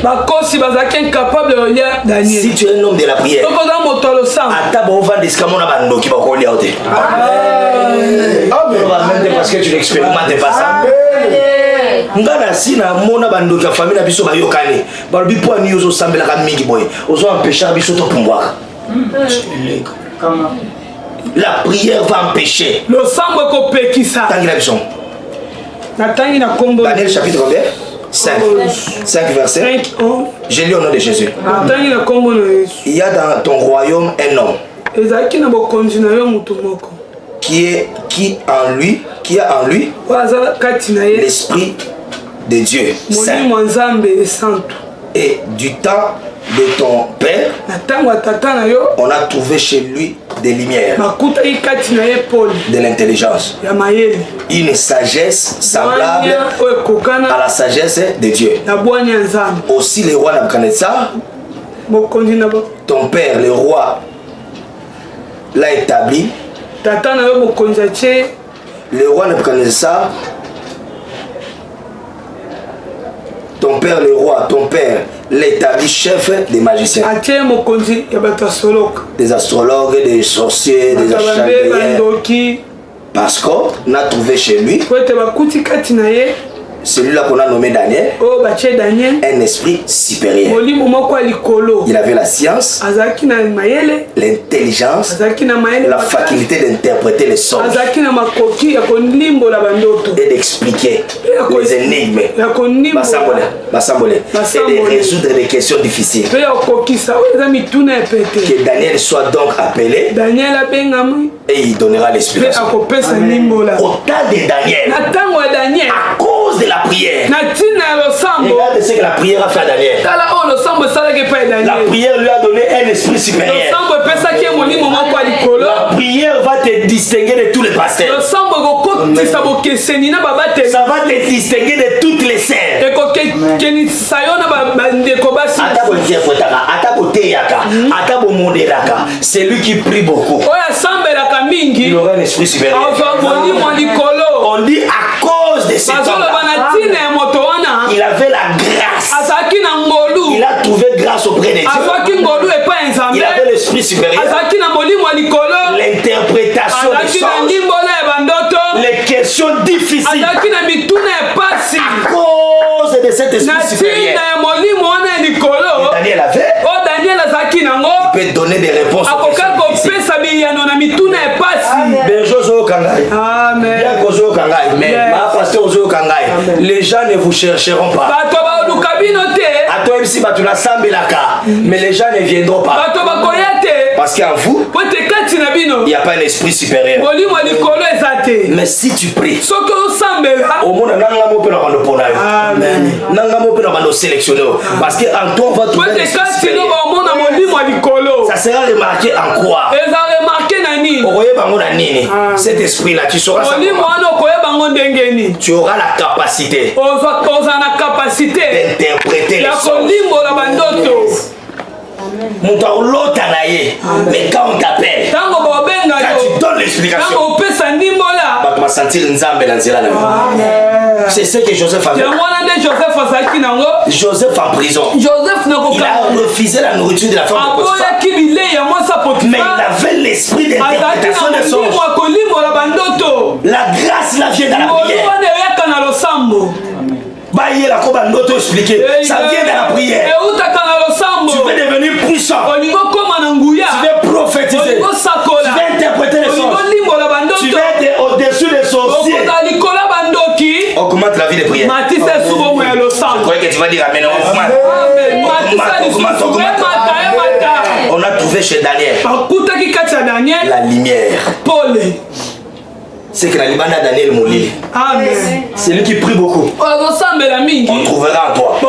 bakosi bazaki incapable de lire Daniel. Si tu es un homme de la prière, ata bon va deskamona bandoki bakolia ote. Parce que tu n'expérimentes pas ça. Ngana sina mona bandoki ya famille na biso bayokani. Balobi po ani ozo sambela ka mingi boy. Ozo empêcher biso to pumbwaka. La prière va empêcher. Le sambo ko pekisa. Tangi la biso. Na tangi na kombo. Daniel chapitre combien? 5 versets. 5, 11. Je lis au nom de Jésus. Il y a dans ton royaume un homme qui a en lui l'esprit de Dieu saint. Et du temps de ton père, on a trouvé chez lui des lumières, de l'intelligence, une sagesse semblable à la sagesse de Dieu. Aussi le roi Nabuchodonosor, ton père le roi l'a établi. Le roi Nabuchodonosor, ton père le roi, ton père l'établi chef des magiciens, des astrologues, des sorciers, des chaldéens, parce qu'on a trouvé chez lui celui-là qu'on a nommé Daniel, un esprit supérieur. Il avait la science, l'intelligence, la faculté d'interpréter les songes et d'expliquer les énigmes, et de résoudre des questions difficiles. Que Daniel soit donc appelé et il donnera l'explication. Au temps de Daniel, à cause de la prière, regardez ce que la prière a fait à Daniel. La prière lui a donné un esprit supérieur. La prière va te distinguer de tous les pasteurs. Ça va te distinguer de toutes les sœurs. C'est lui qui prie beaucoup. Il aura un esprit supérieur. On dit à cause de cet homme-là, il avait la grâce. Il a trouvé grâce auprès de Dieu. Il avait l'esprit supérieur. L'interprétation des songes. Les questions difficiles. À cause de cet esprit supérieur. Daniel avait. Il peut donner des réponses aux questions difficiles. Les gens ne vous chercheront pas. Mais les gens ne viendront pas. Parce qu'en vous, il n'y a pas un esprit supérieur. Mais si tu pries, parce qu'en toi, on va trouver l'esprit supérieur. Ça sera remarqué en quoi? Cet esprit-là, tu sauras ça. Tu auras la capacité d'interpréter les songes. Mais quand on t'appelle, quand tu donnes l'explication, c'est ce que Joseph a fait. Joseph en prison, il a refusé la nourriture de la femme de Potiphar, mais il avait l'esprit d'interprétation des songes. La grâce là vient dans la prière. Ça vient dans la prière. Tu veux devenir puissant. Tu veux prophétiser. Tu veux interpréter les songes. Tu veux être au-dessus des sorciers. Augmente la vie de prière. Je croyais que tu vas dire amen. Augmente. On a trouvé chez Daniel la lumière. C'est que la Libana Daniel Moulili. C'est lui qui prie beaucoup. On trouvera en toi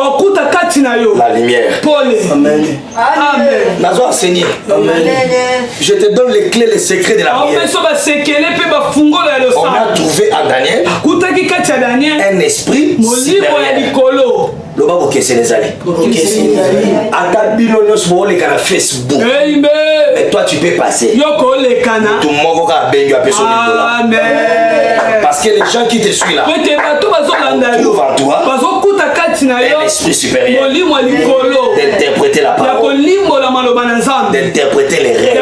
la lumière. Amen. Nazo enseigné. Je te donne les clés, les secrets de la prière. On a trouvé en Daniel un esprit supérieur. Le babo kese les allés. Facebook. Et toi tu peux passer. Tout le monde va benga personne. Amen. Parce que les gens qui te suivent là, trouvent en toi un esprit supérieur d'interpréter la parole, d'interpréter les rêves,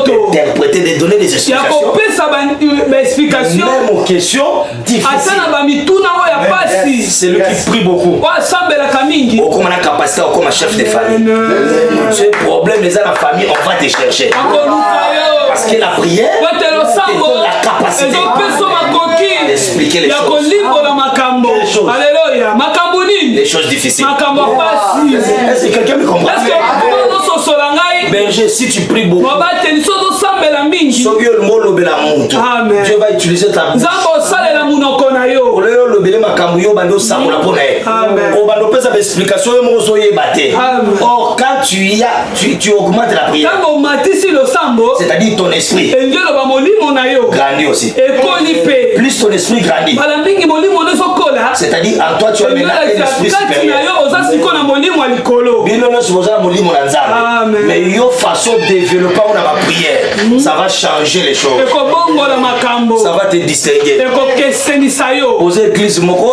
d'interpréter, de donner des explications, même aux questions difficiles. C'est lui qui prie beaucoup. Comme on a capacité, comme un chef de famille. Ce problème, les gens de la famille, on va te chercher. Parce que la prière, c'est la capacité d'expliquer les choses. Alléluia. Les choses difficiles. Est-ce que quelqu'un me comprend? Berger, si tu pries beaucoup, Dieu va utiliser ta bouche. Or, quand tu augmentes la prière, c'est-à-dire ton esprit grandit aussi. Plus ton esprit grandit, c'est-à-dire en toi tu as maintenant un esprit supérieur. Mais une façon de développer la prière, ça va changer les choses. Ça va te distinguer. Aux églises, mais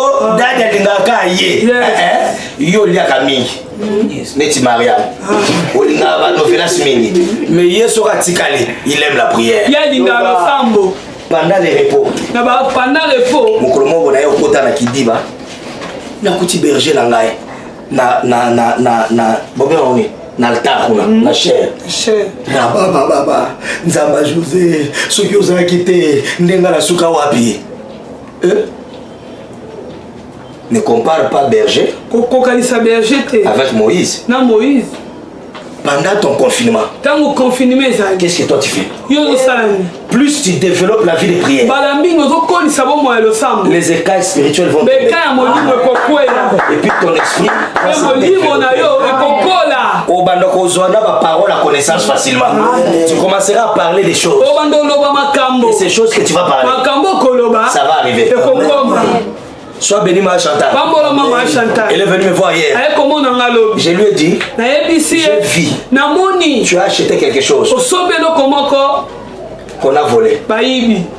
il aime la prière. Pendant les repos, berger na altar na chair baba nzamba José soki ozalaki te ndenga na suka wapi ne compare pas berger avec Moïse. Pendant ton confinement, qu'est-ce que toi tu fais? Plus tu développes la vie de prière, les écailles spirituelles vont tomber. Et puis ton esprit va se développer. Parole à connaissance facilement. Tu commenceras à parler des choses. Et ces choses que tu vas parler, ça va arriver. Sois béni ma Chantal. Elle est venue me voir hier. Je lui ai dit, je vis. Tu as acheté quelque chose qu'on a volé.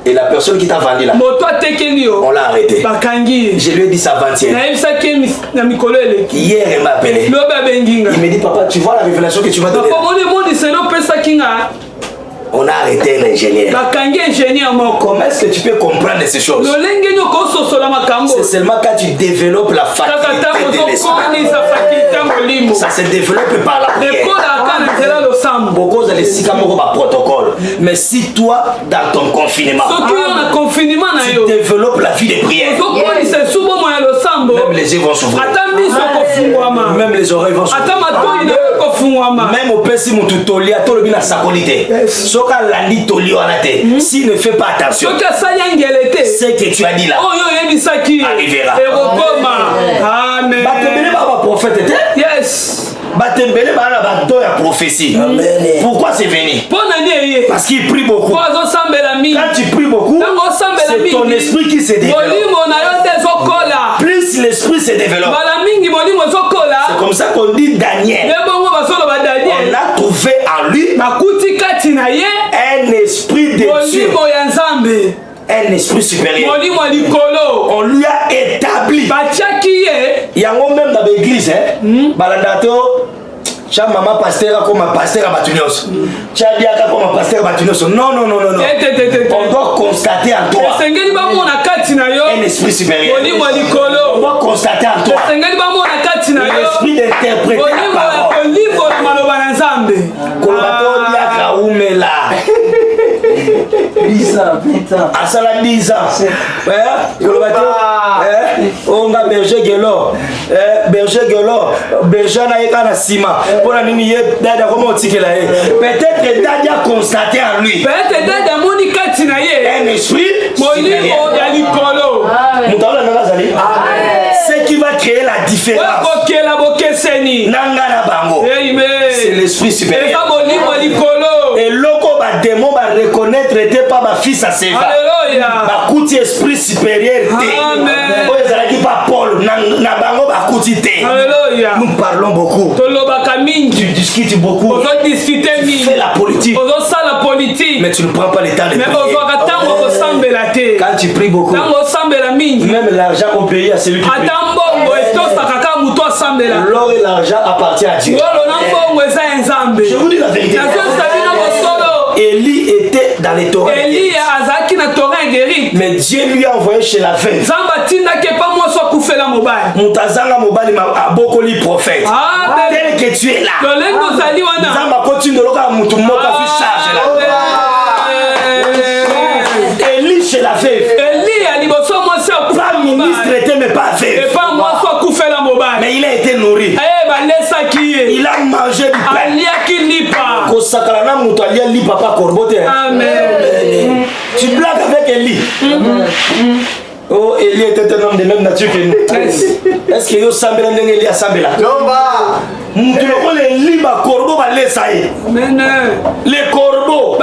Et la personne qui t'a vendu là, on l'a arrêté. Je lui ai dit ça avant-hier. Hier elle m'a appelé. Il me dit papa, tu vois la révélation que tu vas donner. On a arrêté l'ingénieur. Comment est-ce que tu peux comprendre ces choses? C'est seulement quand tu développes la faculté de l'esprit. Ça se développe par la prière. Beaucoup de les protocole. Mais si toi, dans ton confinement, tu développes la vie de prière, même les yeux vont s'ouvrir. Même les oreilles vont s'ouvrir. Même au PC, mon tutolia, tout le bien à sa qualité. S'il ne fait pas attention, ce que tu as dit là arrivera. Amen. Prophétie. Pourquoi c'est venu? Parce qu'il prie beaucoup. Quand tu pries beaucoup, c'est ton esprit qui se développe. Plus l'esprit se développe, c'est comme ça qu'on dit Daniel. On a trouvé en lui un esprit de Dieu, un esprit supérieur. On lui a établi. Il y a même dans l'église, cha maman pasteur comme pasteur Batunios. Cha diaka comme pasteur Batunios. Non. On doit constater en toi un esprit supérieur. On doit constater en toi l'esprit d'interpréter la parole. Asala 10 ans. On a berger Gelo. Berger na yeka na sima. Pour la nini dada comment tikela. Peut-être que Dada a constaté en lui. Peut-être Dada Monica tinaye. Un esprit. Ce qui va créer la différence. C'est l'esprit supérieur. Et loko ba démon va reconnaître était pas ma fils à Séva. Ba kuti esprit supérieur. Amen. Pas Paul na bango ba kuti te. Nous parlons beaucoup. Tu discutes beaucoup. Tu fais la politique. Mais tu ne prends pas le temps de prier. Quand tu pries beaucoup, même l'argent qu'on paye à celui qui prie. L'or et l'argent appartient à Dieu. Je vous dis la vérité. Élie était dans les torrents. Mais Dieu lui a envoyé chez la veuve. Moutazanga Mobali a beaucoup de prophètes. Tel que tu es là. Zamba continue de l'oka Moutumoka sur charge là. Élie chez la veuve. Pas ministre était mais pas veuve. Mais il a été nourri. Il a mangé du pain. Amen. Tu blagues avec Élie. Oh, Élie était un homme de même nature que nous. Est-ce que vous savez que Élie a samé là? Les corbeaux,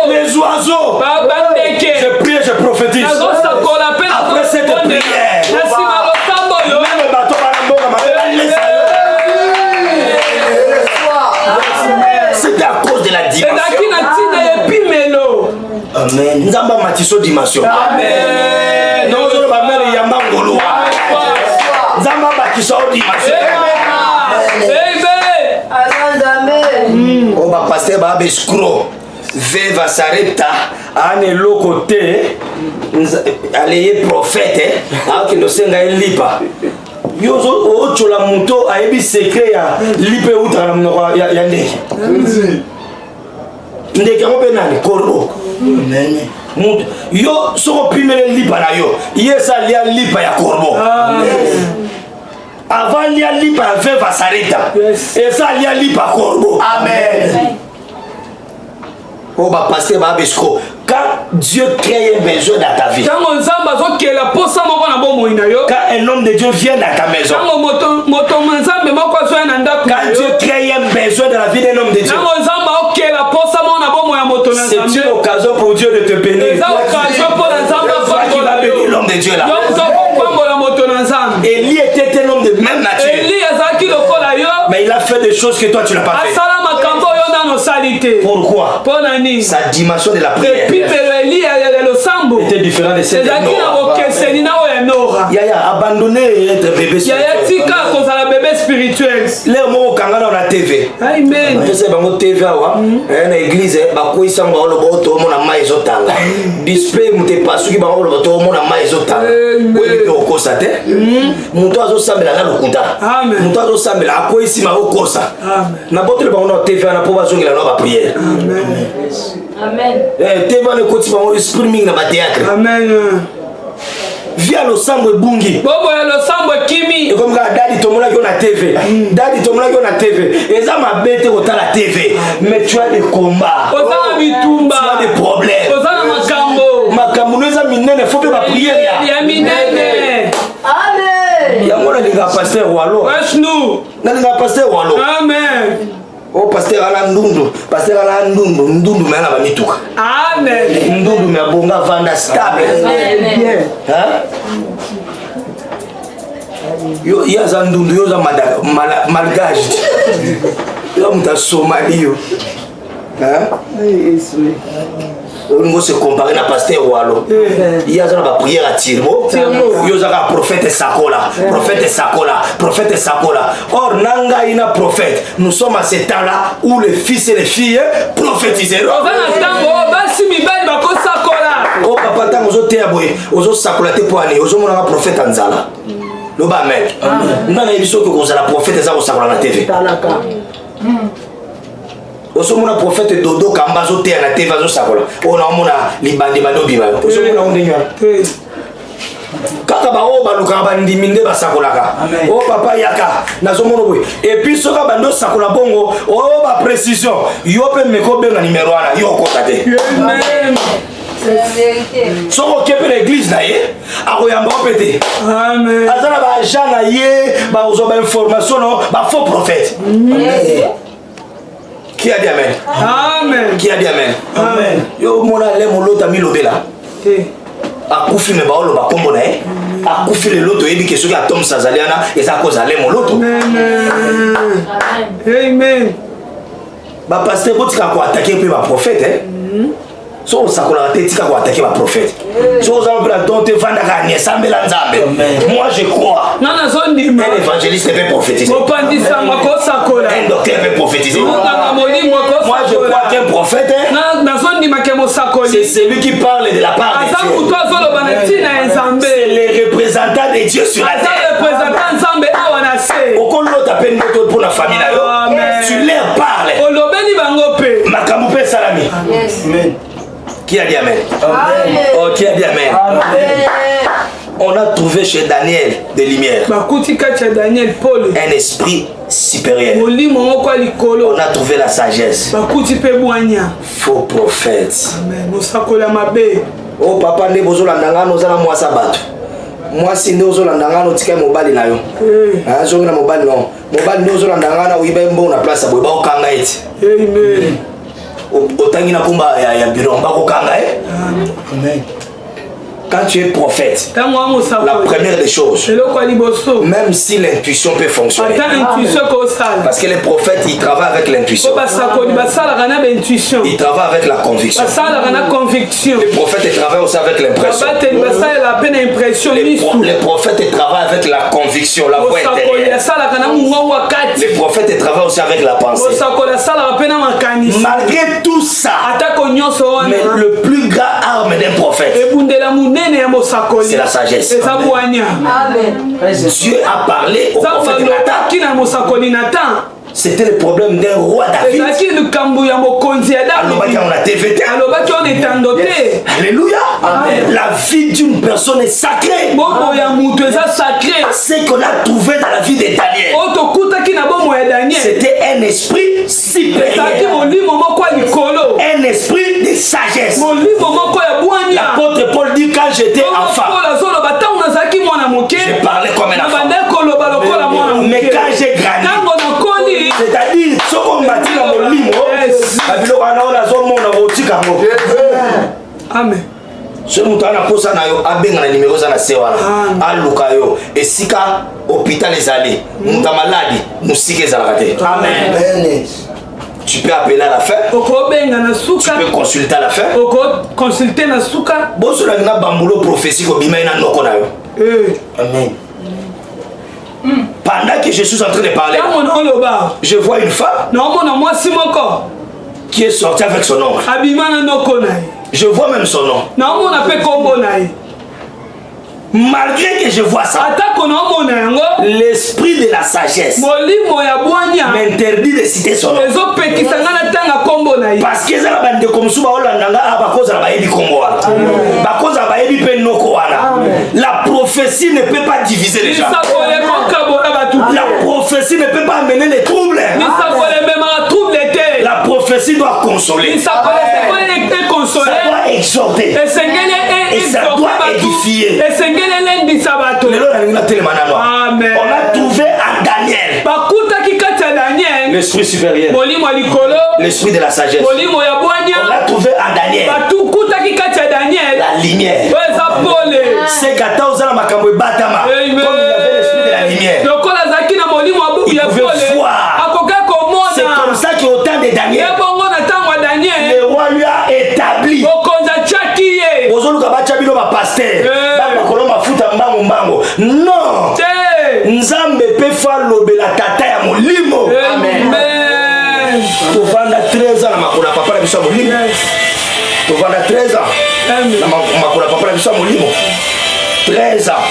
les oiseaux. Je prie, je prophétise. Après cette prière, même le bateau va c'était à cause de la dimension. Amen. Nzamba matiso dimension. Amen. Non, je vais mettre yamba ngolo. Nzamba matiso dimension. Amen. On va passer par escroc. Veva sarepta ane lokote aleye prophète alors que le senga lipa. Yozo ochola muto ayebi secret ya lipe utra na mnoko ya ndeke. Ndeke mo benani korbo. Amen. Yo soko primele lipa na yo. Yesa lia lipa ya korbo. Avant lia lipa ya veva sareta. Esa lia lipa korbo. Amen. Oh bah passer bah besco. Quand Dieu crée un besoin dans ta vie. Quand un homme de Dieu vient dans ta maison. Quand Dieu crée un besoin dans la vie d'un homme de Dieu. C'est une occasion pour Dieu de te bénir. Toi qui va bénir l'homme de Dieu là. Élie était un homme de même nature. Mais il a fait des choses que toi tu n'as pas fait. Pourquoi? Sa dimension de la prière était différente de celle de Noah. Yaya abandonné être bébé spirituel. Les mots quand on a TV. Amen. Je sais pas mon TV awa. Na église ba ko isanga ba lo boto mo na mai zotanga. Display mute pasuki ba lo boto mo na mai zotanga. Wewe ko kosa te. Muntu azo sambela na lokuta. Amen. Muntu azo sambela ako isima okosa. Amen. Na boto le ba na TV na po ba zongela na ba prière. Amen. Amen. TV na ko tima mo streaming na ba théâtre. Amen. Via le sambo bungi. Bobo ya le sambo kimi. Et comme Daddy Tomola qui on a TV. Daddy Tomola qui on a TV. Et ça m'a bête autant la TV. Mais tu as des combats. Tu as des problèmes. Makambo nous a miné ne faut pas prier. Ya minene. Amen. Ya ngona linga pasteur walo. Wesh nous. Na linga pasteur walo. Amen. Oh pasteur ala ndundu, pasteur ala ndundu, ndundu mena ba mituka. Amen. Ndundu me bonga vanda stable. Amen. Hein? Yo yaza ndundu yo za malgache. Yo muta Somalio. Hein? On se comparer na pasteur walo. Il y a la prière à Tirmo. Il y a un prophète Sakola. Prophète Sakola. Prophète Sakola. Or, Nanga ina prophète. Nous sommes à ce temps-là où les fils et les filles prophétiseront. Oh papa, tant que vous êtes aboué, vous êtes Sakola te poani, vous êtes un prophète Anzala. Le bas amen. Nous avons dit que vous êtes un prophète Sakola na TV. Osomona prophète Dodo Kambazo te na TV zo sakola. Ona omona libandi badobi ba. Osomona ondenya. Kaka ba o ba luka ba ndiminde ba sakola ka. O papa yaka nazomona boy. Et puis soka bando sakola bongo o ba précision. Yo pe meko benga numéro 1 yo kota te. Amen. C'est la vérité. Soko kepe l'église na ye akoyamba opete. Amen. Azana ba jana ye ba ozo ba information no ba faux prophète. Amen. Qui a dit amen? Amen. Qui a dit amen? Amen. Yo mona le molota mi lobela. Akufi me baolo ba kombo na e. Akufi le loto ebi ke soki atom sazaliana eza koza le moloto. Amen. Amen. Ba pasteur botika ko attaquer pe ba prophète So sakola tetika ko attaquer ma prophète. So za mbela tonte vanda ka nyesambela nzambe. Moi je crois. Nana zondi ma. Un évangéliste peut prophétiser. Opandisa mako sakola. Un docteur peut prophétiser. Moi je crois qu'un prophète na zondi makemo sakoli. C'est celui qui parle de la part de Dieu. C'est les représentants de Dieu sur la terre. Représentant nzambe awa na se. Okolo ta peine moto pour la famille là. Tu leur parles. Olobeli bango pe. Makambo pe salami. Amen. Qui a dit amen? Amen. Oh, qui a dit amen? Amen. On a trouvé chez Daniel des lumières. Un esprit supérieur. On a trouvé la sagesse. Faux prophète. Oh papa, ne bozo la nanga no zala moi sabato. Moi si ne bozo la nanga no tika mobali na yo. Ah zo na mobali no. Mobali ne bozo la nanga na uiba mbo na place boy ba okanga eti. Amen. Otangi na kumba ya bureau mbako kanga Amen. Quand tu es prophète, la première des choses, même si l'intuition peut fonctionner, parce que les prophètes, ils travaillent avec l'intuition, ils travaillent avec la conviction. Les prophètes, ils travaillent aussi avec l'impression. Les prophètes, ils travaillent avec la conviction, la voix intérieure. Les prophètes, ils travaillent aussi avec la pensée. Malgré tout ça, mais le plus grand arme d'un prophète, c'est la sagesse. Dieu a parlé au prophète Nathan. C'était le problème d'un roi David. Alléluia. La vie d'une personne est sacrée. Ce qu'on a trouvé dans la vie de Daniel, c'était un esprit supérieur. Un esprit de sagesse. L'apôtre Paul dit quand j'étais enfant, je parlais comme un enfant. Mais quand j'ai grandi, c'est-à-dire ce qu'on m'a dit dans mon livre, amen. Ce mouton a posé un numéro de sewana a lukayo et sika hôpital les allés mouton malade nous sike zalakate. Amen. Tu peux appeler à la fin. Tu peux consulter à la fin. Consulter na suka. Boso na nga bambulo prophétique obima ina noko na yo. Amen. Pendant que je suis en train de parler, je vois une femme qui est sortie avec son nom. Je vois même son nom. Malgré que je vois ça, l'esprit de la sagesse m'interdit de citer son nom. Parce que la prophétie ne peut pas diviser les gens. La prophétie ne peut pas amener les troubles. La prophétie doit consoler. Ça doit exhorter. Et ça doit édifier. On a trouvé à Daniel l'esprit supérieur, l'esprit de la sagesse. On a trouvé à Daniel la lumière. C'est qu'à comme il avait l'esprit de la lumière, il pouvait voir. C'est comme ça qu'au temps de Daniel, le roi lui a établi. Non, Nzambe peut faire l'obéla tata ya molimo. Amen. Tu vanda 13 ans na makula papa na biso molimo. Tu vanda 13 ans na makula papa na biso molimo. 13 ans.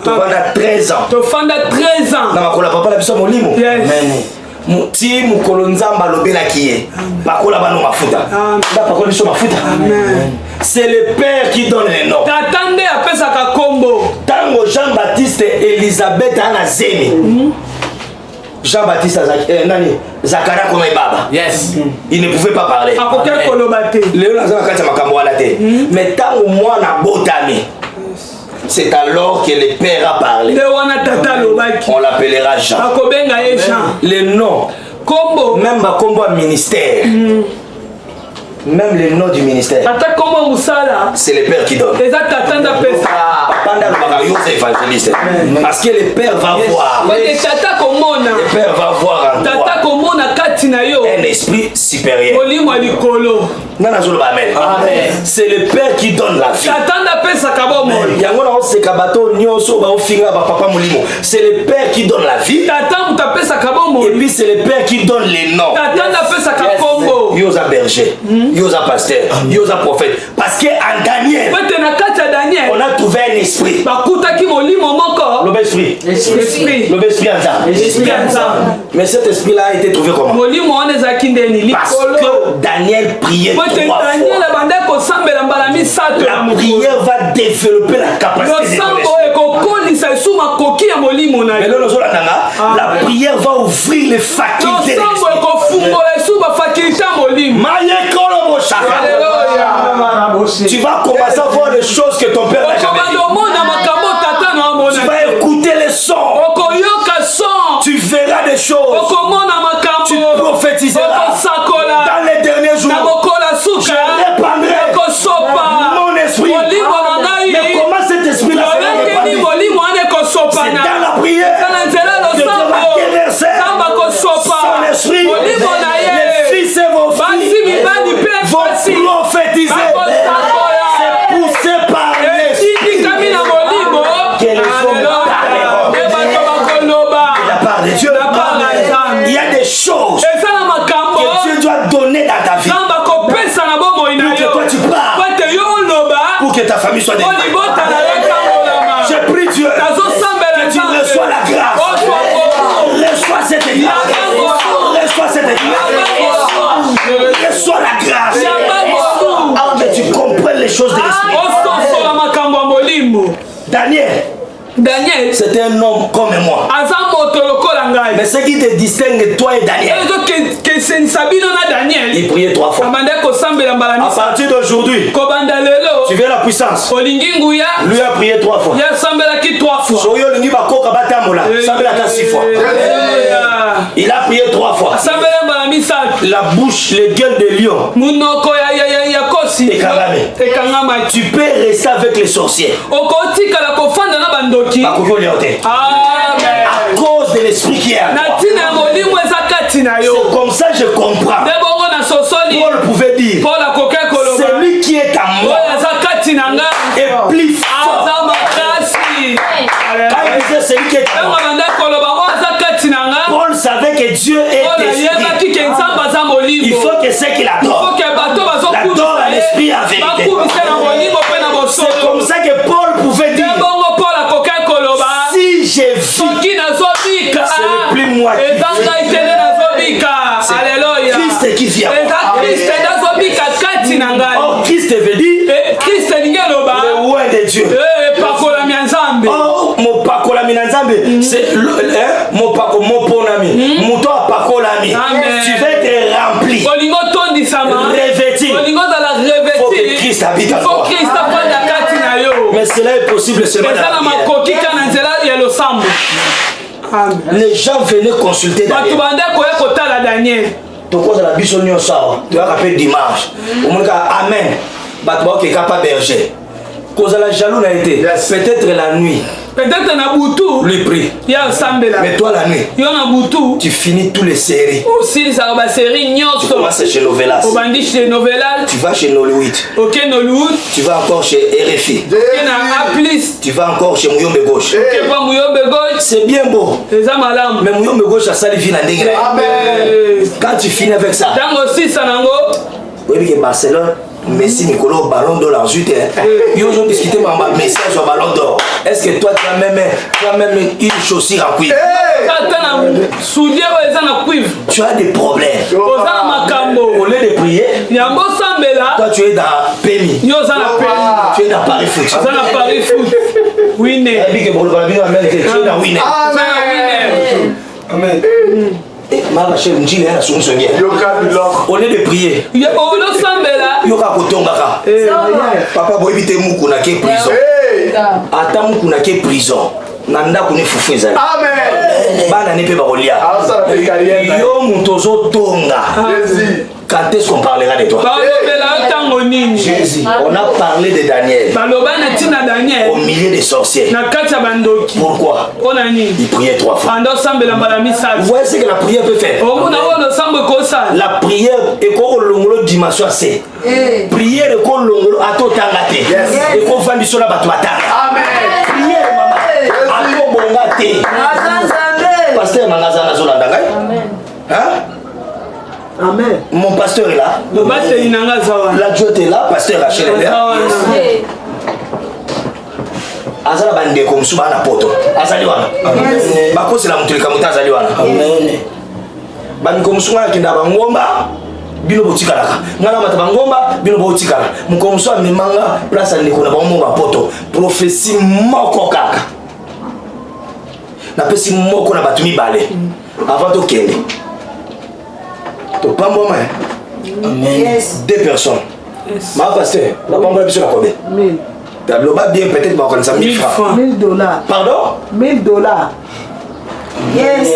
Tu vanda 13 ans. Tu vanda 13 ans na makula papa na biso molimo. Amen. Muti mukolo nzamba lobela kiye bakola bano mafuta ba bakola biso mafuta. Amen. C'est le Père qui donne les noms. T'attendez à pesa ka kombo tango Jean-Baptiste et Elisabeth ana zemi. Jean-Baptiste nani Zacharia comme baba. Yes. Il ne pouvait pas parler. Akoka kolobate Léo nazana kati makambo wana te. Mais tango moi na botami, c'est alors que le Père a parlé. On l'appellera Jean. Le nom, même ma combo ministère, même le nom du ministère, c'est le Père qui donne. Évangéliste. Parce que le Père va voir. Le Père va voir en toi un esprit l'esprit supérieur. molimo ya likolo. Nana zolo ba amen. C'est le Père qui donne la vie. Satan apesaka bomoi. Yango na oseka bato nyonso ba ofinga ba papa molimo. C'est le Père qui donne la vie. Tata mutapesaka bomoi. Et puis c'est le Père qui donne les noms. Tata apesaka kombo. Yoza berger, yoza pasteur, yoza prophète. Parce que en Daniel, Wete na kati ya Daniel. on a trouvé un esprit. Bakutaki molimo moko. L'esprit. Esprit. L'esprit en ça. Esprit en ça. Mais cet esprit-là a été trouvé comment? Molimo wana ezaki ndeni Parce likolo. que Daniel priait 3 fois. Daniel abanda kosambela mbala misato. La prière va développer la capacité de losambo ekokolisa esu makoki ya molimo na yo. La prière va ouvrir les facultés de losambo l'esprit. ekofungola esu bafakulté ya molimo. Tu vas commencer à voir les choses que ton père n'a jamais vues. Tu vas écouter les sons. Tu verras des choses. Tu prophétiseras. Dans les derniers jours, je répandrai mon esprit. Mais comment cet esprit-là sera répandu? C'est dans la prière que Dieu va déverser son esprit. Les fils et vos filles vont prophétiser. C'est poussé par l'esprit que les hommes parleront. De la part de Dieu, il y a des choses que Dieu doit donner dans ta vie pour que toi tu parles, pour que ta famille soit délivrée. Je prie Dieu que tu reçois la grâce. Reçois cette grâce. Reçois cette grâce. Reçois la grâce. Avant que tu comprennes les choses de l'esprit. Daniel, c'était un homme comme moi. Mais ce qui te distingue, toi et Daniel, il priait 3 fois. À partir d'aujourd'hui, tu veux la puissance. Lui a prié 3 fois. Il a prié 3 fois. La bouche, les gueules de lion. Tu peux rester avec les sorciers. À cause de l'esprit qui est à toi. C'est comme ça que je comprends. Paul pouvait dire, celui qui est à moi est plus fort. Quand il disait celui qui est à moi, Paul savait que Dieu est esprit. Il faut que ce qu'il adore, l'adore à l'esprit en vérité. C'est comme ça que Paul pouvait dire, si j'ai vu, c'est le plus moi qui vis. C'est Christ qui vient. Oh, Christ veut dire le roi de Dieu. Oh, mon pakolami na nzambe, c'est mon ponami. Muto pakolami. Tu vas être rempli, revêtu. Faut que Christ habite en toi. Mais cela est possible seulement dans la prière. Les gens venaient consulter Daniel. Tu causes la biso nyonso. Tu vas rappeler dimanche. Au moins amen. Batwa ke kapa berger. Cause la jaloux n'a été. Peut-être la nuit. Peut-être na butu. Lui prie. Mais toi la nuit. Tu finis tous les séries. Aussi ça va série nyoso. Tu commences chez Novelas. Chez Novelas. Tu vas chez Nollywood. OK Nollywood. Tu vas encore chez RFI. Tu vas encore chez Mouyombe Gauche. C'est bien beau. Mais Mouyombe Gauche a sali vie na ndenge. Quand tu finis avec ça. Oui, que Barcelone, Messi, Nicolas, ballon d'or, l'argent. Ils ont discuté ma message sur ballon d'or. Est-ce que toi, tu as même une chaussure en cuivre? Tu as des problèmes. Au lieu de prier, toi, tu es dans PMI. Tu es dans Paris Foot. Winner. Tu es dans Winner. Amen. Ma chère, au lieu de prier, papa boy bite muku na ke prison. Ata muku na ke prison. Nanda kune fufu ezali. Amen. Bana ne pe ba kolia. Yo mutozo tonga. Quand est-ce qu'on parlera de toi? Jésus, on a parlé de Daniel au milieu des sorciers. Pourquoi? Il priait 3 fois. Vous voyez ce que la prière peut faire? La prière est comme l'ongolo dimension C. Prière est comme l'ongolo ato tangate. Et qu'on va lui sur la batouata. Amen. Prière maman. Ato bongate. Pasteur Mangazana Zolandagai. Amen. Hein? Amen. Mon pasteur est là. L'adjoint est là. Pasteur Rachel est là. Azala bande comme suba na poto. Azali wana. Bako c'est la mutulika muta azali wana. Amen. Bani comme suba kinda bangomba bino botikalaka. Ngana mata bangomba bino botikala. Mukomso amemanga place ndeko na bangomba poto. Prophétie moko kaka. Na pesi moko na batumi bale. Avant to kende. To pambo ma. Amen. Yes. 2 personnes. Yes. Ma pasteur, la pambo la biso la combien? 1000. Tableau bas bien peut-être bah on ça 1000 francs. $1000. Pardon? $1000. Yes.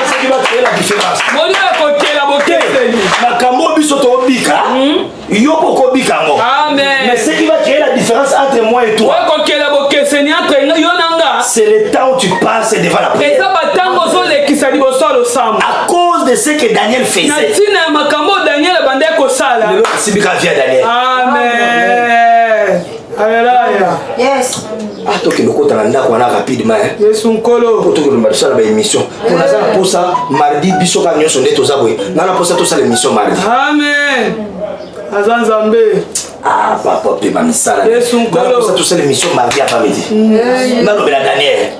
C'est qui va créer la différence. Amen. Mais ce qui va créer la différence entre moi et toi, c'est le temps où tu passes devant la prière. À cause de ce que Daniel faisait. Amen. Alléluia. Yes. Ah, toi qui me comptes en andako wana rapidement. Yes, on colo. Pour tout le monde ça la émission. Pour la salle pour ça mardi biso ka nyoso ndeto zabwe. Nana pour ça tout ça l'émission mardi. Amen. Azanzambe. Ah, papa pe mamisala. Yes, on colo. Pour ça tout ça l'émission mardi à midi. Nalo bela Daniel.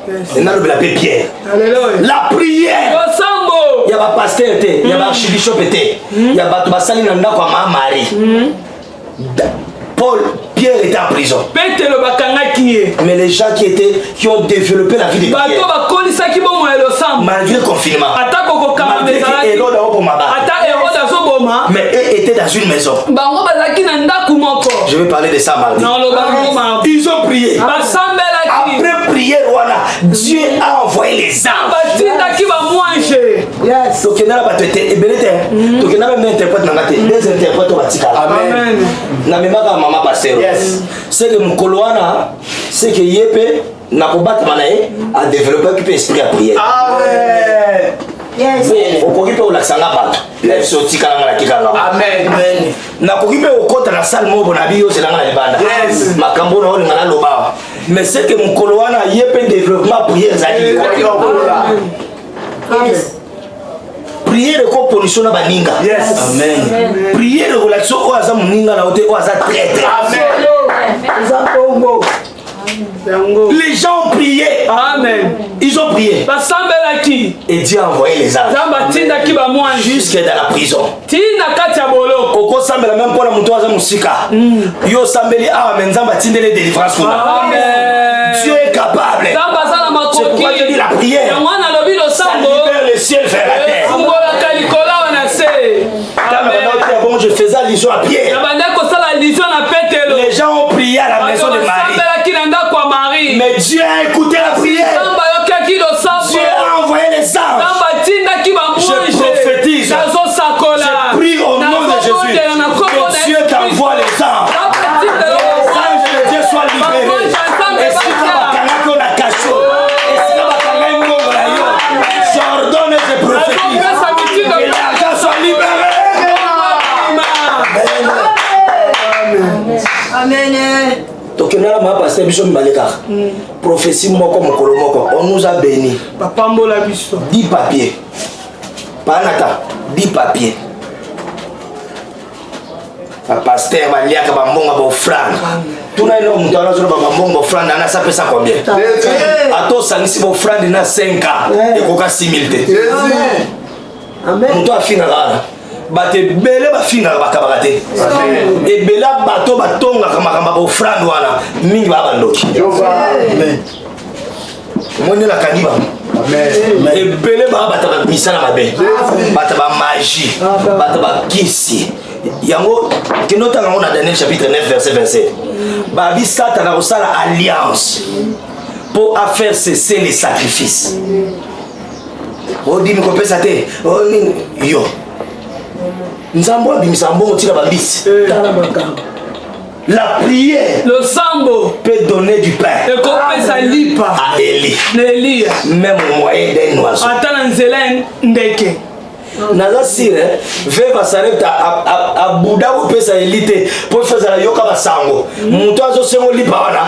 Nalo bela Pierre. Alléluia. La prière. Osambo. Ya ba pasteur té, ya ba archibishop té. Ya ba to basali na ndako ma Marie. Paul, Pierre était en prison. Mais les gens qui ont développé la vie de Pierre, malgré le confinement, malgré Hérode mais eux étaient dans une maison. Je vais parler de ça mardi. Ils ont prié. Après prière, voilà, Dieu a envoyé les anges. Yes. Donc il y a même interprète des interprètes au Vatican. Amen. Na même pas maman pasteur. Yes. C'est que mon coloana, c'est que yépe n'a pas battu manae à développer qui esprit à prier. Amen. Yes. Au kokipe au laksanga bato. Lève sorti kalanga la kikanga. Amen. Amen. Na kokipe au kota la salle mo bonabi yo selanga la banda. Yes. Makambo na oli ngala loba. Mais c'est que mon coloana yépe développement prière zali. Yes. Prière de composition na baninga. Yes. Amen. Prière de relation au aza muninga na ote au aza traître. Amen. Les gens ont prié. Amen. Ils ont prié. Et Dieu a envoyé les anges jusque dans la prison. Oko sambela même pour la muto aza musika. Yo sambeli a menzamba tindele délivrance. Amen. Dieu est capable. C'est pourquoi je dis la prière. Ça libère le ciel vers la terre. Bon, je faisais allusion à Pierre. Les gens ont prié à la maison de Marie. Mais Dieu a écouté la prière. Dieu a envoyé les anges. Je prophétise. Je prie au nom de Jésus. Que Dieu t'envoie les anges. Les anges de Dieu soient libérés. Et si tu as la cachot, et si tu as j'ordonne et je prophétise. Que l'argent soit libéré. Amen. Donc on a pasteur biso maleka. Prophétie moko mokolo moko. On nous a bénis. Papa mbola biso. 10 papiers. Panata, 10 papiers. Pasteur Maliaka bambonga ba offrande. Tuna ino mtu anazo ba bambonga offrande ana ça pesa combien? Ato sanisi ba offrande na 5 ans. Ekoka 6000 te. Amen. Mtu afina ngala. Bate bele ba fina ba kabakate. Amen. Et bela bato batonga kama ba offrande wana mingi ba bandoki. Amen. Moni la kaniba. Amen. Et bele ba bata ba misala mabe. Bata ba magie. Bata ba kisi. Yango kinota ngona dans Daniel chapitre 9 verset 27. Ba bisata na osala alliance pour faire cesser les sacrifices. Oh dimi ko pesa te. Oh yo. Nzambo abimisa mbongo tila babisi. La prière, le sambo peut donner du pain à Élie. Même au moyen d'un oiseau. naza sire veva sarepta abuda kopesa elite po fezala yoka basango moto azosengo lipa wana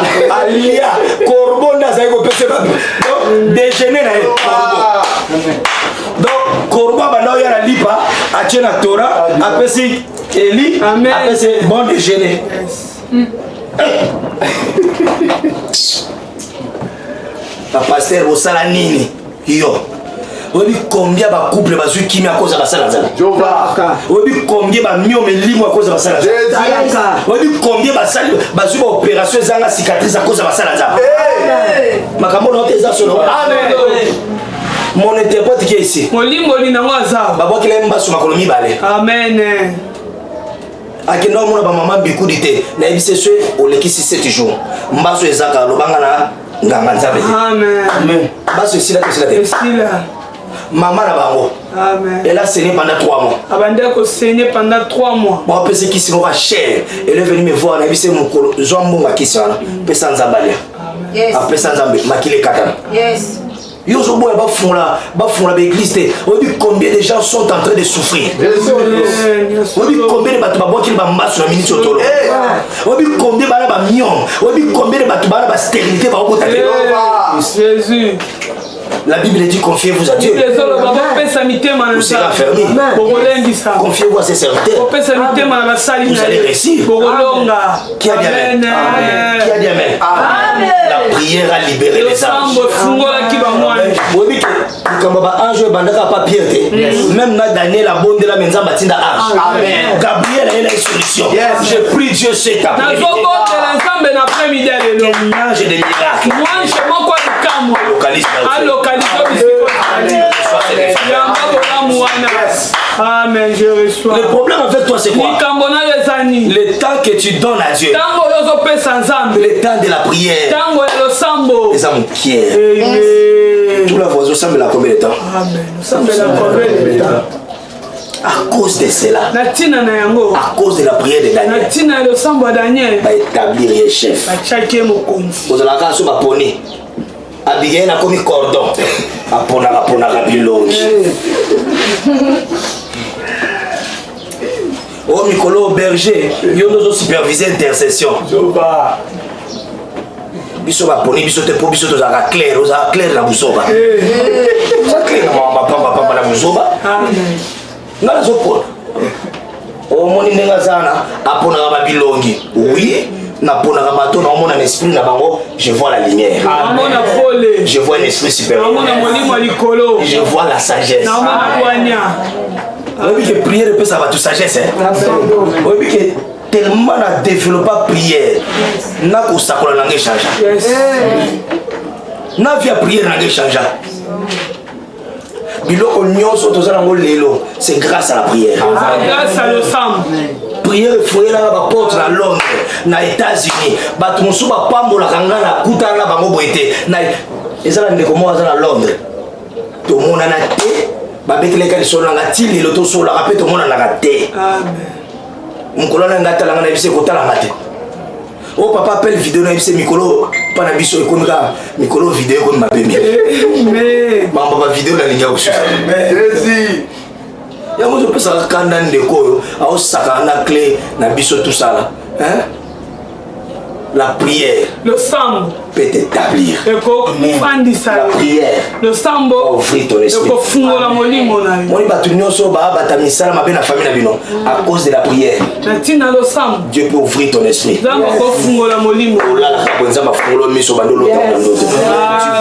alia corbeau nde azali kopesa déjeuner na ye donc corbeau abanda oya na lipa atie na tora apesi eli apesi bon déjeuner bapaster bosala nini yo oyebi combien bacouple bazwi kimi akoza basala nzala oyebi combien bamiome limu akoza basala nzala oyebi combien bazwi baopération ezanga cicatrice akoza basala nzala makambo na ote eza solo mon interprète qui est ici molimboli nango aza babwakila ye mbaso makolo mibale amen akenda omona bamama bikudi te nayebisi so olekisi 7 jours mbaso ezaka lobanga na nganga nzambe amen mbaso esila te esila te esila maman na bango elle a saigné pendant 3 mois abandé ko saigner pendant 3 mois bon pese kisi no va cher elle est venue me voir na bise mokolo zombonga kisi wana pesa nzambalia apesa nzambe makile katana yes yo zo boya bafungola l'église te oyebi combien de gens sont en train de souffrir oyebi combien de bato babwakili bambaso na miniti otolo oyebi combien bana bamion oyebi combien de bato bana bastérilité baokota te Jésus. La Bible dit confiez-vous à Dieu. Vous serez affermis. Confiez-vous à ses serviteurs. Vous allez réussir. Qui a dit amen? Qui a dit amen? La prière a libéré les anges. Même dans Daniel, la bonne de la maison bâtie d'arche. Gabriel a eu la solution. J'ai pris Dieu cet après-midi. Quel ange de miracles. Amen, je reçois. Le problème avec toi c'est quoi? Le temps que tu donnes à Dieu. Le temps de la prière. Les âmes qui tout la voisin semble la combien de temps? Amen. À cause de cela, à cause de la prière de Daniel, va établir les chefs. Vous allez avoir un poney. Abigail a commis cordon. Apona bilongi. Oh Nicolo berger, yo nous superviser intercession. Biso ba poni biso te po biso to za clair, oza clair la busoba. Ça clair na pamba la busoba. Amen. Ngala zo po. O moni nenga sana apona ba bilongi. Oui. Na pona bato na mona esprit na bango, je vois la lumière. Je vois un esprit supérieur. Je vois la sagesse. Oui, que prière peut ça va tout sagesse. Oui, que tellement na développé prière, na ko sakola na change. Na via prière na change. Biloko nyonso tozala ngo lelo, c'est grâce à la prière. Grâce à l'ensemble. Prière fouiller là ba porte na Londres, na États-Unis, ba tumusu ba pambola kanga na kuta na bango boité. Na ezala ndeko mo azala Londres. To mona na te, ba bekele ka lisolo na tili loto sola rapé to mona na te. Amen. Mukolo na ngata langa na bise ko tala ngate. Oh papa appelle vidéo na bise mikolo pa na biso ekonika mikolo vidéo ko mabemi. Mais mamba ba vidéo na linga osu. Merci. Yango je pesa kanda ndeko yo au sakana clé na biso tout ça là hein la prière le sang peut t'établir la prière le sang ouvrir ton esprit moni batu nyonso ba bata misala mabe na famille na bino à cause de la prière Dieu peut ouvrir ton esprit tu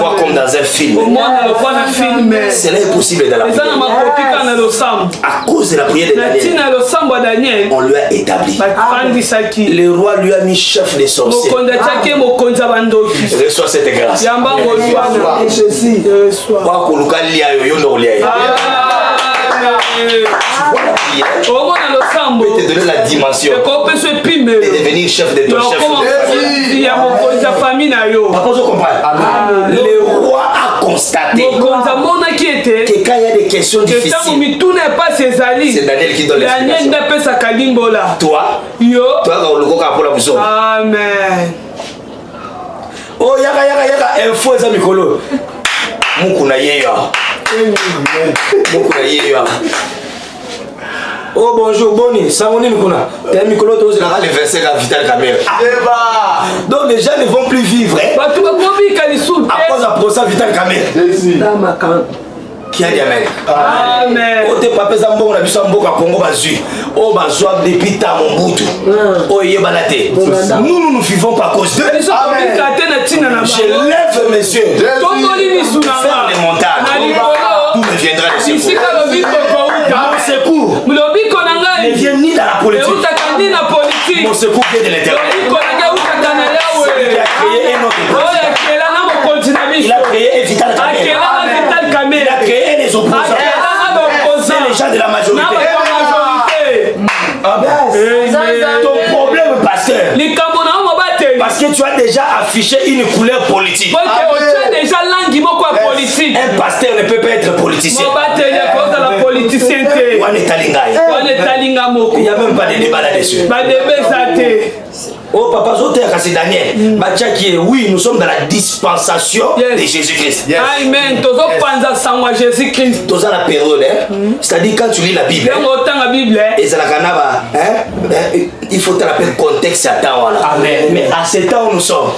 vois comme dans un film cela est possible dans la prière à cause de la prière de Daniel on lui a établi le roi lui a mis chef des sorciers. Reçois cette grâce. Jésus. Peut te donner la dimension de devenir chef de ton chef. Le roi a constaté que quand il y a des questions difficiles, c'est Daniel qui donne l'explication. Toi, amen. Oh yaka info eza mikolo. Mukuna yeyo. Mukuna yeyo. Oh bonjour, Boni, Samoni Mikuna. T'es Mikolo, tu as les versets à Vital Camer. Donc les gens ne vont plus vivre. À cause de procès Vital Camer. Qui a dit amen? Amen. Oh, t'es pas pesant, on a vu ça en Boka Congo, Bazu. Oh, Bazoua, depuis ta mon bout. Oh, Yebalate. Nous ne vivons pas à cause de. Je lève mes yeux. Faire les montagnes. Tout me viendra de secours. Mon secours ne vient ni dans la politique. Mon secours vient de l'Éternel. Celui qui a créé un autre continent. Il a créé un Vital Camer. Il a créé les opposants. C'est les gens de la majorité. Ton problème, pasteur, parce que tu as déjà affiché une couleur politique. Un pasteur ne peut pas être politicien. Il n'y a même pas de débat là-dessus. Oh papa, c'est Daniel. Oui, nous sommes dans la dispensation de Jésus-Christ. Amen. Jésus-Christ. Dans la période, c'est-à-dire quand tu lis la Bible, il faut te rappeler le contexte à temps. Mais à ce temps où nous sommes,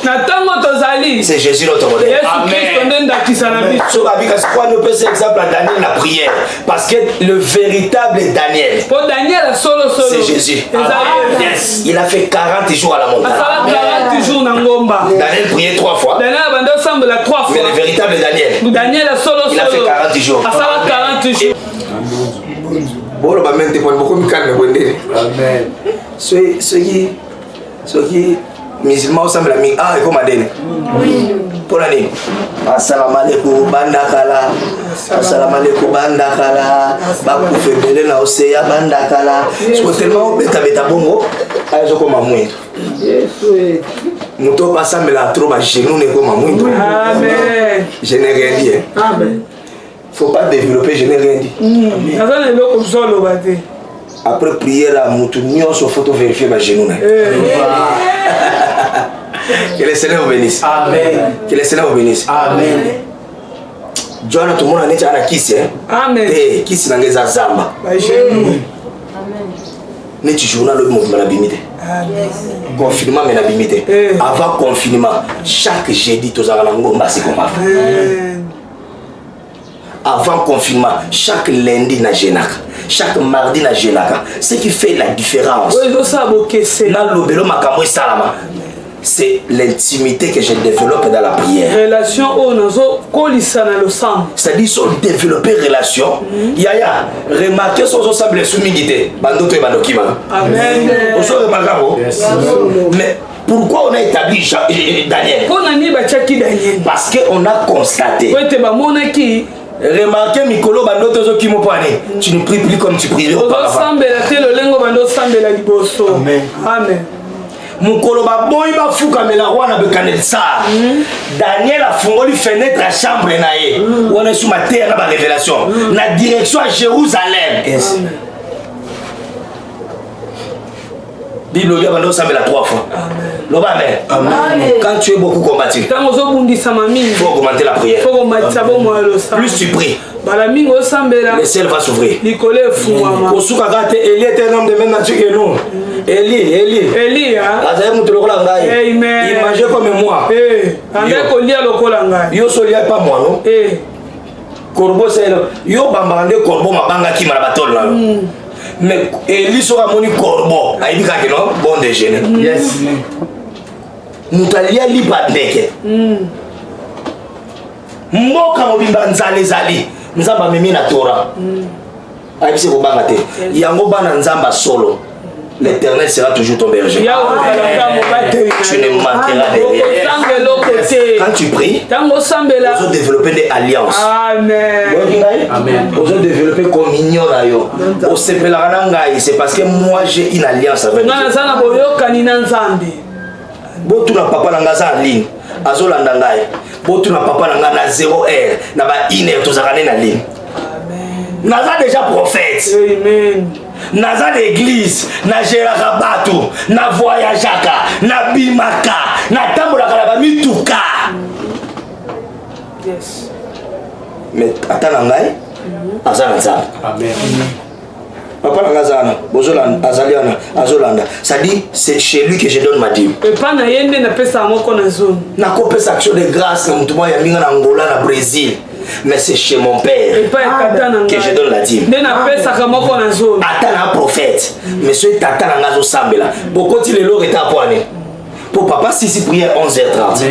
c'est Jésus notre modèle. Amen. On peut faire exemple à Daniel la prière. Parce que le véritable Daniel, c'est Jésus. Yes. Il a fait 40 jours à la montagne. Daniel priait 3 fois. Mais le véritable Daniel, il a fait 40 jours. Amen. Ceux qui musulmans ensemble ami ah et comment dire pour l'année assalamu alaikum bandakala assalamu alaikum bandakala bakufe bele na oseya bandakala so tellement beta bongo ayo koma mwindo muto pasambela trop ba genou ne koma mwindo. Amen. Je n'ai rien dit. Amen. Faut pas développer, je n'ai rien dit. Amen. Après prière à Moutounion, il faut vérifier ma genou. Que le Seigneur vous bénisse. Amen. Que le Seigneur vous bénisse. Amen. Joana, tout le monde a dit à Kissi. Amen. Et Kissi n'a pas zamba. Amen. Mais tu journal le mouvement la bimité. Confinement mais la bimité. Avant confinement, chaque jeudi tous à l'ango c'est comme ça. Avant confinement, chaque lundi na Génaka, chaque mardi na Génaka. Ce qui fait la différence, c'est l'intimité que je développe dans la prière. C'est-à-dire sur développer relation. Yaya, remarquez son sable soumission. Bandoto et bandokima. Amen. Mais pourquoi on a établi Daniel? Parce qu'on a constaté. Remarquez Mikolo Bandoto qui m'ont poigné. Tu ne pries plus comme tu priais auparavant. Amen. Amen. Mukolo baboyi bafuka mela roi na Bekanelsa. Daniel a fongoli fenêtre à chambre naé. On est sous ma terre na révélation. La direction à Jérusalem. Yes. Bible lui a demandé ça la 3 fois. Amen. Amen. Quand tu es beaucoup combattu, il faut augmenter la prière. Plus tu pries, le ciel va s'ouvrir. Élie était un homme de même nature que nous. Élie, il mangeait comme moi. Yo solia pas moi non. Corbeau c'est yo bambande corbeau mabanga ki marabatol là. Mais Élie sera moni corbeau. Aïe que non bon déjeuner. Yes. Mutalia liba ndeke. Mboka mobimba nzale zali. Nzamba mimi na Torah. Aïe c'est kobanga te. Yango bana nzamba solo. L'Éternel sera toujours ton berger. Tu ne manqueras de rien. Quand tu pries, vous allez développer des alliances. Amen. Vous allez développer communion. C'est parce que moi j'ai une alliance avec Dieu. Tu n'as pas en ligne. Tu n'as pas na 0 heure. Na ba 1 heure tous en ligne. Naza déjà prophète. Amen. Naza l'église, na géraka batu, na voyageaka, na bimaka, na tambolaka na bamituka. Yes. Mais attends ngai, aza na nzambe. Amen. Papa Nangazana, Bozolanda, Azaliana, Azolanda. Ça dit, c'est chez lui que je donne ma dîme. Papa na yende na pesa moko na zone. Na kopesa action de grâce na mutuma ya minga na Angola na Brésil. Mais c'est chez mon père que je donne la dîme. Attends un prophète. Monsieur Tata Nangazo Sambela. Pourquoi tu le lot est à poignet? Pour papa, si prière 11h30.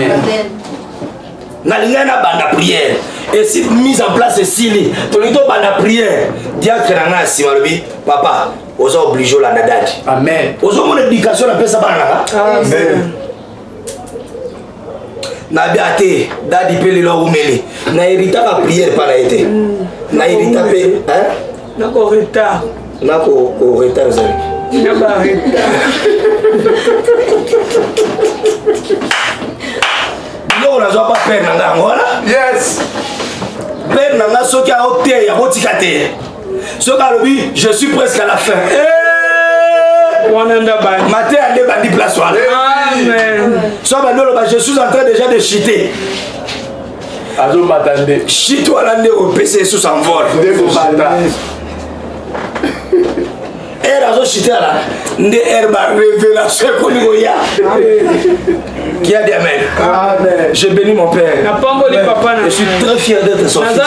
Nalinga na banda prière. Et si mise en place Sili, tu lui donnes banda prière. Diacre Nanga Simalobi, papa, aux obligés la nadadi. Amen. Aux mon éducation la paix sabana. Amen. Na biate dadi pele lo umeli na hérita la prière pas na été na hérita pe hein na ko retard ça na ba retard non la joie pas père nanga ngola Yes. père nanga soki a hotel ya botikate soki alobi je suis presque à la fin matin à bandi place wala amen so bandolo ba je suis en train déjà de chiter azo matande chite wala nde au PC sous s'envole et azo chiter là nde herba révélation koni goya qui a dit amen. Amen. Je bénis mon père. Je suis très fier d'être son fils.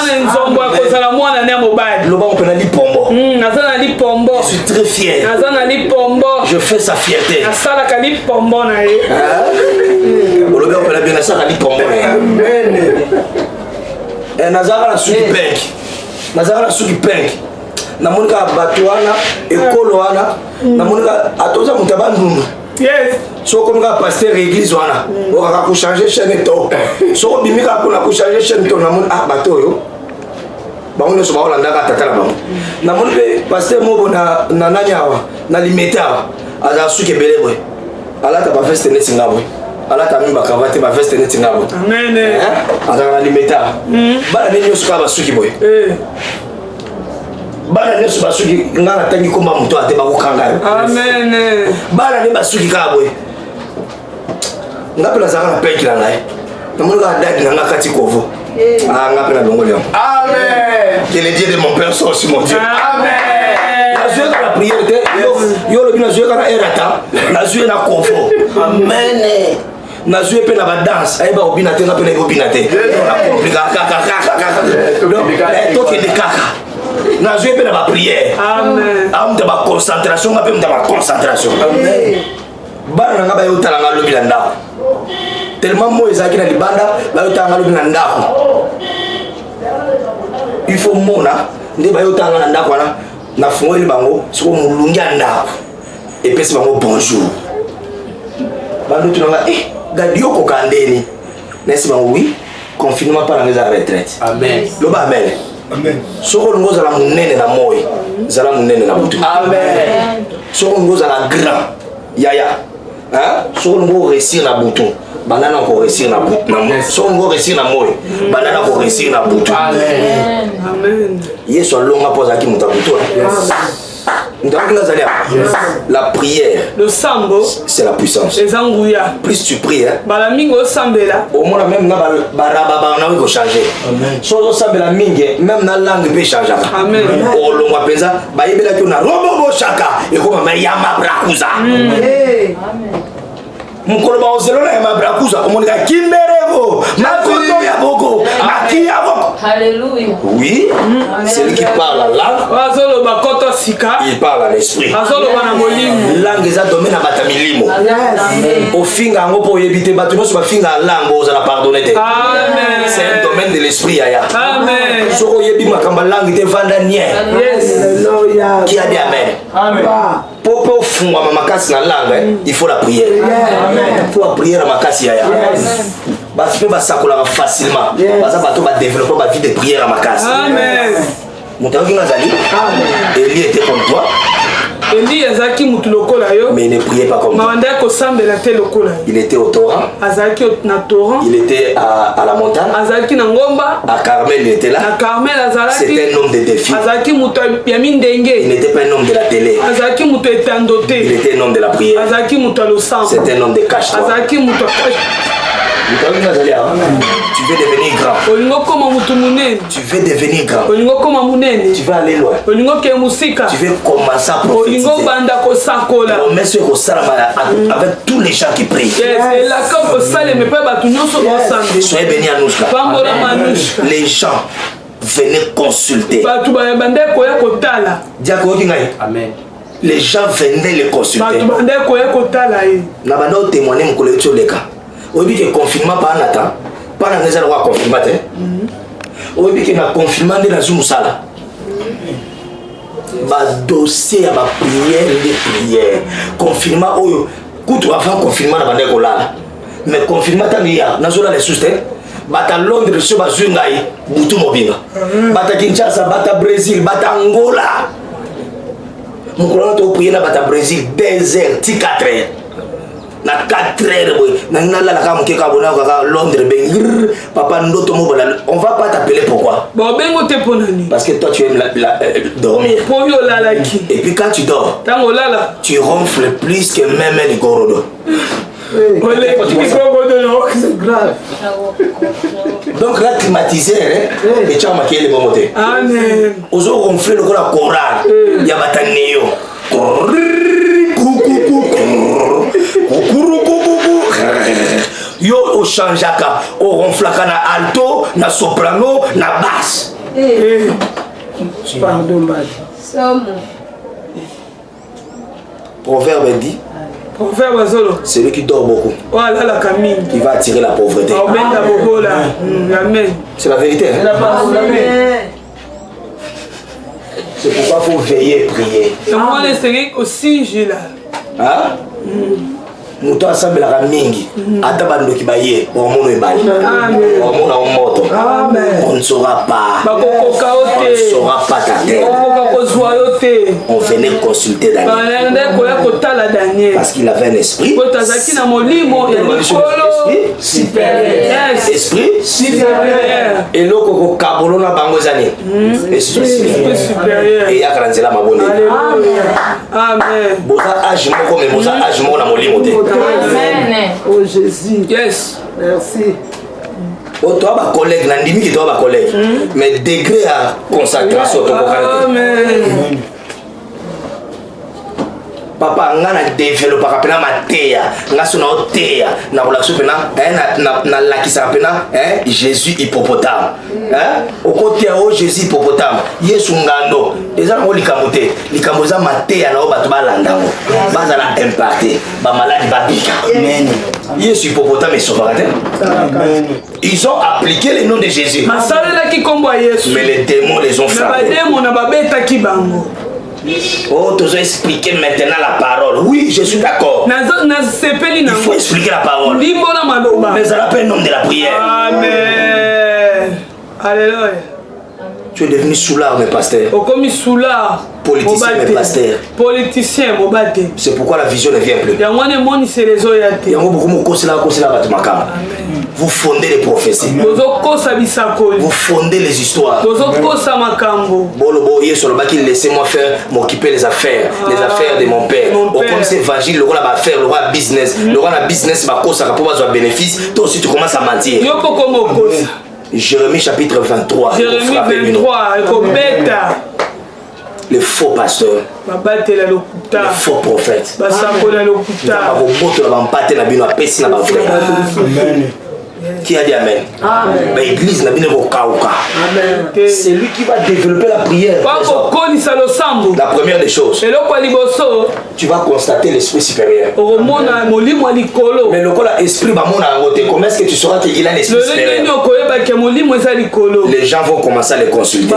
Je suis très fier. Je fais sa fierté. Nazara la suki pink. Nazara la suki pink. Namonika batuana ekolo wana. Namonika atoza mutabandundu. Yes. So comme ka pasteur église wana, on va changer chaîne to. So bimika kuna ku changer chaîne to na mon bato yo. Ba on so ba olanda ka tata la ba. Na mon pe pasteur mo bona na nanyawa, na limeta. Aza suke belebwe. Ala ta ba veste ne singabwe. Ala ta mimba kavate ba veste ne singabwe. Amen. Aza na limeta. Ba na nyo suka ba suki boy. Bana nesu basuki ngana tangi komba muto ate ba kokanga. Amen. Bana ne basuki kabwe. Ngapela zaka na peki la ngai. Namuka dadi na ngakati kovo. Ngapela longoli. Amen. Que le Dieu de mon père soit sur mon Dieu. Amen. Na joué la prière yo le bina joué na erata, na joué na kovo. Amen. Na joué pe na ba danse, ayeba obina te na pe na obina te. Na compliquer kaka. Donc de kaka. Na joué pe na ba prière. Amen. Am de ba concentration, ma pe de ba concentration. Amen. Bana nga ba yo tala nga lobi na ndako. Tellement mo ezaki na libanda ba yo tala nga lobi na ndako. Il faut mona nde ba yo tala na ndako wana na fungoli bango siko mulungi ndako. Et pesi bango bonjour. Bando tu nga gadio ko kandeni. Nesi bango oui, confinement pas na la retraite. Amen. Loba amen. Amen. Soko ngo za la munene na moyi, za la munene na butu. Amen. Soko ngo za la grand. Yaya. Hein? Soko ngo réussir na butu. Banana ko réussir na butu. Soko ngo réussir na moyi. Banana ko réussir na butu. Amen. Amen. Yeso longa poza ki muta butu. La prière, le sambo, c'est la puissance. Les angouya. Plus tu pries, hein, balamingo sambela. Au moins même na barababa na ko changer. So sambela mingi, même na langue peut changer. Amen. O longa penza, ba yebela ki na robo shaka, e ko ma yama brakuza. Amen. Mukolo ba ozelo na yama brakuza, o monika kimberego, makoto ya boko, makia boko. Alléluia. Oui, c'est lui qui parle là. Il parle à l'esprit. Langue est un domaine à batamilimo. Au fin d'ango pour éviter bâtiment sur la fin à langue vous allez pardonner. C'est un domaine de l'esprit aya. Amen. So yebi makamba langue te vandanier. Yes. Qui a dit amen. Amen. Pour fond à makasi na langue, il faut la prière. Il faut la prière à makasi aya. Parce que ça colle facilement. Parce que va développer ma vie de prière à ma casse. Amen. Élie était comme toi. Eli azaki mutu lokola yo. Mais il ne priait pas comme toi. Manda ko sambela te lokola. Il était au torrent. Azaki na torrent. Il était à la montagne. Azaki na ngomba. À Carmel, il était là. Na Carmel azalaki. C'était un homme de défi. Azaki mutu ya mindenge. Il n'était pas un homme de la télé. Azaki mutu etandote. Il était un homme de la prière. Azaki mutu lo sam. C'était un homme de cache-toi. Azaki mutu Tu veux devenir grand. Tu veux devenir grand. Tu veux aller loin. Tu veux commencer à prophétiser. Promesse que ça avec tous les gens qui prient. Soyez bénis à nous. Les gens venez consulter. Amen. Les gens venaient les consulter. Na banda témoigner mon collègue sur les cas. On dit que confinement pas en attend. Pas dans les endroits confinement. On dit que na confinement de la Zoumsala. Ba dossier à ba prière de prière. Confinement oyo kutu avant confinement na banda ko là. Mais confinement tangia na zona les soutien. Bata Londres sur bazungai butu mobinga. Bata Kinshasa, bata Brésil, bata Angola. Mon collègue to prier na bata Brésil 2 heures, 4 heures. Na 4 heures boy. Na la kama keka bona ka Londres ben. Papa ndoto mo bola. On va pas t'appeler pourquoi? Bon bengo te ponani. Parce que toi tu aimes dormir. Pour yo lala ki. Et puis quand tu dors, tango lala, tu ronfles plus que même les gorodo. C'est grave. Donc là climatiseur et tu as marqué les bons mots. Amen. Aux autres ronfler le la chorale. Il y a bataneo. Yo au changeaka, au ronflaka na alto, na soprano, na basse. Pardon, Proverbe dit. Celui qui dort beaucoup, il va attirer la pauvreté. C'est la vérité. C'est pourquoi il faut veiller et prier. Hein? Muto asambelaka mingi ata bandoki baye omono ebali omona omoto on ne saura pas ta tête. On venait consulter Daniel parce qu'il avait un esprit supérieur et loko kabolona bango zani esprit supérieur et ya kanzela mabonde. Amen. Boza âge moko mais boza âge moko na molimo te. Amen. Oh Jésus. Yes. Merci. Oh, toi, ma collègue, Nandimi qui toi, ma collègue. Mais degré à consacration, ton Amen. Papa, on a développé ma théa, on a son théa, na relation na la qui s'appelle Jésus hippopotame. Hein? Au côté de Jésus hippopotame, Yesu ngano. Les gens ont likamoté, likamoza ma théa na oba tuba landamo. Baza la impacté, ba malade babika. Amen. Yesu hippopotame est sauveur. Ils ont appliqué le nom de Jésus. Mais les démons les ont frappés. Oh, tu dois expliquer maintenant la parole. Oui, je suis d'accord. Il faut expliquer la parole. Mais ça rappelle le nom de la prière. Amen. Alléluia. Tu es devenu soulard, mes pasteurs. Politicien, mes pasteurs. C'est pourquoi la vision ne vient plus. Vous fondez les prophéties. Vous fondez les histoires. Laissez-moi faire, m'occuper les affaires de mon père. Comme c'est évangile, le roi va faire, le roi business. Le roi a business, va cause, ça va pas avoir bénéfice. Toi aussi, tu commences à mentir. Jérémie chapitre 23. Jérémie 23, les faux pasteurs, les faux prophètes. Qui a dit Amen? L'église n'a pas de c'est lui qui va développer la prière. La première des choses, tu vas constater l'esprit supérieur. Mais le l'esprit, comment est-ce que tu sauras qu'il a l'esprit supérieur? Les gens vont commencer à les consulter.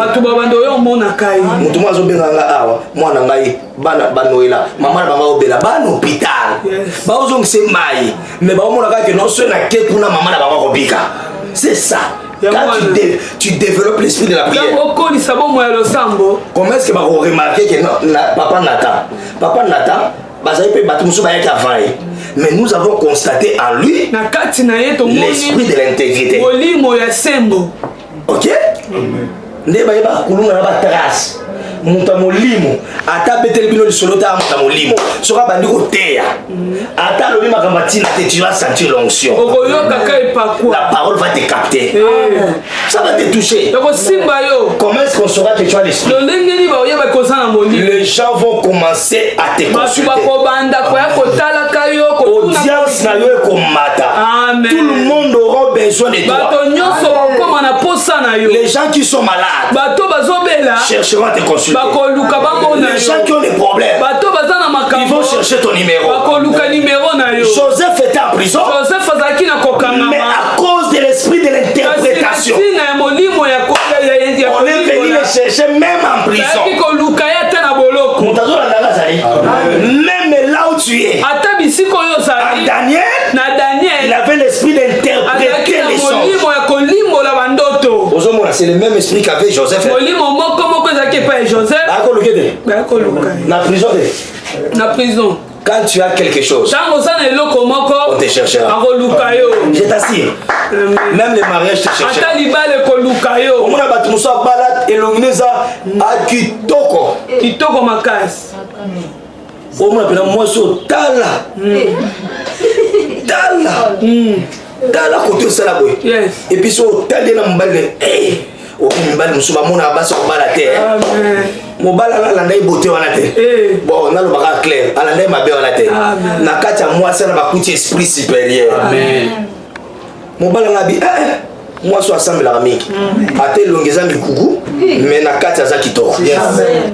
C'est ça. Quand tu développes l'esprit de la prière, comment est-ce que vous remarquez que Papa Nathan, mais nous avons constaté en lui l'esprit de l'intégrité. Ok? muta molimo ata beteli bino lisolo ta muta molimo soka bandi koteya ata lobi makambo tina te tu vas sentir l'onction la parole va te capter ça va te toucher comment est-ce qu'on saura que tu as l'esprit les gens vont commencer à te consulter audience na yo ekomata tout le monde aura besoin de toi les gens qui sont malades chercheront à te consulter. Les gens qui ont des problèmes, ils vont chercher ton numéro. Joseph était en prison, mais à cause de l'esprit de l'interprétation, on est venu le chercher même en prison. Même là où tu es, à Daniel, il avait l'esprit d'interpréter les choses. C'est le même esprit qu'avait Joseph. Na prison. Quand tu as quelque chose, on te cherchera. Je t'assure. Même les mariages te chercheront. On a battu Moussa Balat et l'Ongneza à Kitoko. Kitoko Makas. On a appelé moi sur Tala. Tala. Tala côté ça là. Et puis sur Tala na mbale. Au mbale musuba mona basa mbala terre. Amen. Mobala la landa ibote wana te. Bon, on a le bras clair. Alanda mabe wana te. Na kati ya moi ça na bakuti esprit supérieur. Amen. Mobala ngabi moi so assemble la mingi. Ate longeza mikugu mais na kati ya za kitoko. Amen.